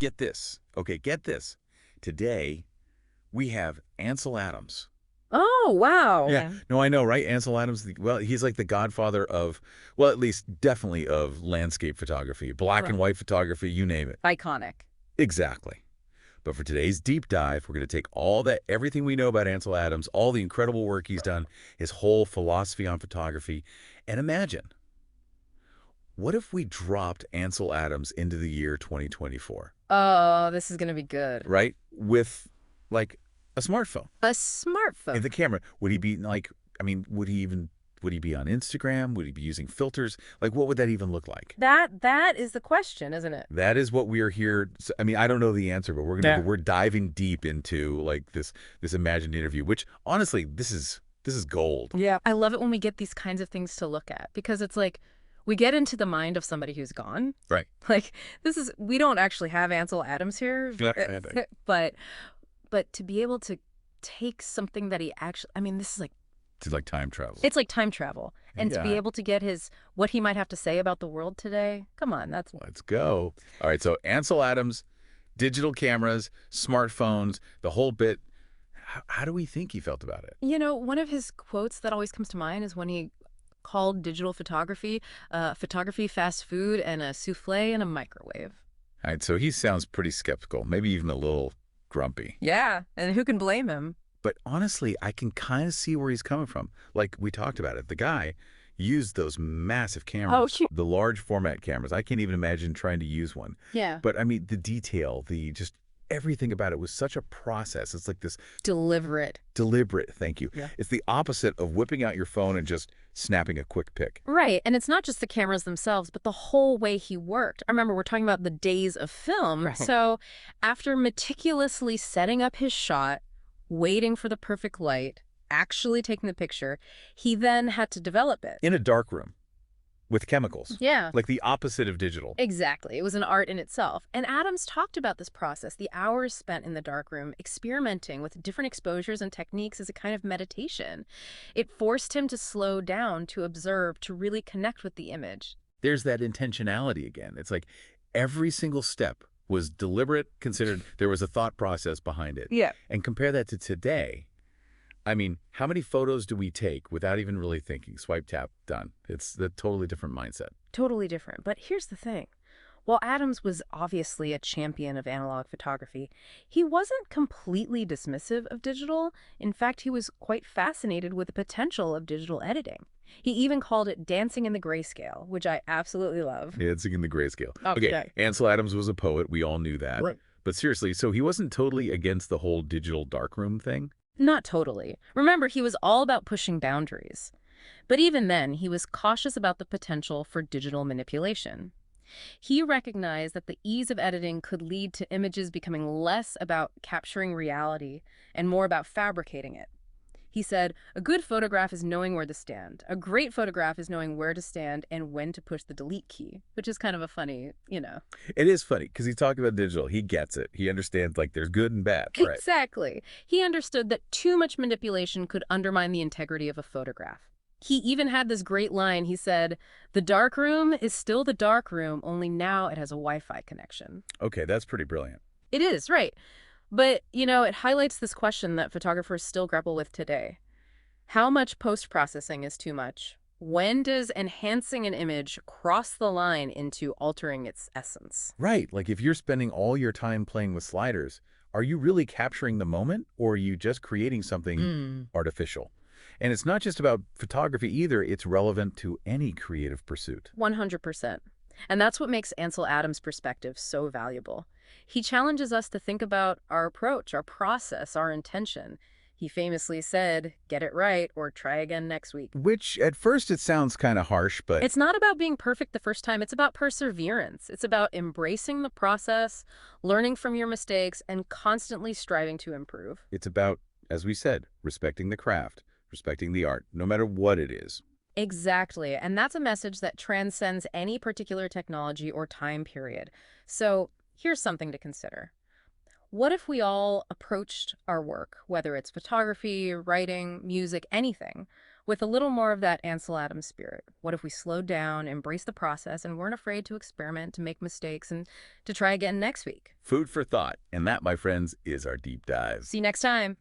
Get this. Okay, get this. Today, we have Ansel Adams. Oh, wow. Yeah. No, I know, right? Ansel Adams, well, he's like the godfather of, well, at least definitely of landscape photography, black Right. and white photography, you name it. Iconic. Exactly. But for today's deep dive, we're going to take all that, everything we know about Ansel Adams, all the incredible work he's done, his whole philosophy on photography, and imagine, what if we dropped Ansel Adams into the year 2024, Oh, this is going to be good. right? With like a smartphone. A And smartphone. the camera, would he be like, I mean, would he be on Instagram? Would he be using filters? Like, what would that even look like? That is the question, isn't it? That is what we are here. I mean, I don't know the answer, but Yeah. we're diving deep into like this imagined interview, which honestly, this is gold. Yeah. I love it when we get these kinds of things to look at because it's like we get into the mind of somebody who's gone. Right. Like we don't actually have Ansel Adams here, Yeah, but to be able to take something that he actually, I mean, this is like, it's like time travel. it's like time travel. And to be Yeah. able to get what he might have to say about the world today, come on, that's, Let's go. All right. So Ansel Adams, digital cameras, smartphones, the whole bit. How do we think he felt about it? one of his quotes that always comes to mind is when he called digital photography, photography fast food and a souffle in a microwave. All right. So he sounds pretty skeptical, maybe even a little grumpy. Yeah, and who can blame him? But honestly, I can kind of see where he's coming from. Like we talked about it. The guy used those massive cameras, shoot. the large format cameras. I can't even imagine trying to use one. Yeah. But I mean, the detail, the just everything about it was such a process. It's like this Deliberate. deliberate, thank you. Yeah. It's the opposite of whipping out your phone and just snapping a quick pic. Right, and it's not just the cameras themselves, but the whole way he worked. I remember we're talking about the days of film. Right. So after meticulously setting up his shot, waiting for the perfect light, actually taking the picture, he then had to develop it. In a dark room with chemicals. Yeah. Like the opposite of digital. Exactly. It was an art in itself. And Adams talked about this process, the hours spent in the darkroom experimenting with different exposures and techniques as a kind of meditation. It forced him to slow down, to observe, to really connect with the image. There's that intentionality again. It's like every single step was deliberate, considered, there was a thought process behind it. Yeah. And compare that to today. I mean, how many photos do we take without even really thinking? Swipe, tap, done. It's the totally different mindset. Totally different. But here's the thing. While Adams was obviously a champion of analog photography, he wasn't completely dismissive of digital. In fact, he was quite fascinated with the potential of digital editing. He even called it dancing in the grayscale, which I absolutely love. Dancing in the grayscale. Okay. Ansel Adams was a poet. We all knew that. Right. But seriously, so he wasn't totally against the whole digital darkroom thing? Not totally. Remember, he was all about pushing boundaries. But even then, he was cautious about the potential for digital manipulation. He recognized that the ease of editing could lead to images becoming less about capturing reality and more about fabricating it. He said, a good photograph is knowing where to stand. A great photograph is knowing where to stand and when to push the delete key, which is kind of a funny. It is funny because he's talking about digital. He gets it. He understands like there's good and bad. Right. Exactly. He understood that too much manipulation could undermine the integrity of a photograph. He even had this great line. He said, the dark room is still the dark room, only now it has a Wi-Fi connection. Okay, that's pretty brilliant. It is, right. But, it highlights this question that photographers still grapple with today. How much post-processing is too much? When does enhancing an image cross the line into altering its essence? Right. Like if you're spending all your time playing with sliders, are you really capturing the moment or are you just creating something artificial? And it's not just about photography either. It's relevant to any creative pursuit. 100%. And that's what makes Ansel Adams' perspective so valuable. He challenges us to think about our approach, our process, our intention. He famously said, get it right or try again next week. Which at first it sounds kind of harsh, but It's not about being perfect the first time. It's about perseverance. It's about embracing the process, learning from your mistakes, and constantly striving to improve. it's about, as we said, respecting the craft, respecting the art, no matter what it is. Exactly. And that's a message that transcends any particular technology or time period. So here's something to consider. What if we all approached our work, whether it's photography, writing, music, anything, with a little more of that Ansel Adams spirit. What if we slowed down, embraced the process, and weren't afraid to experiment, to make mistakes, and to try again next week? Food for thought. And that, my friends, is our deep dive. See you next time.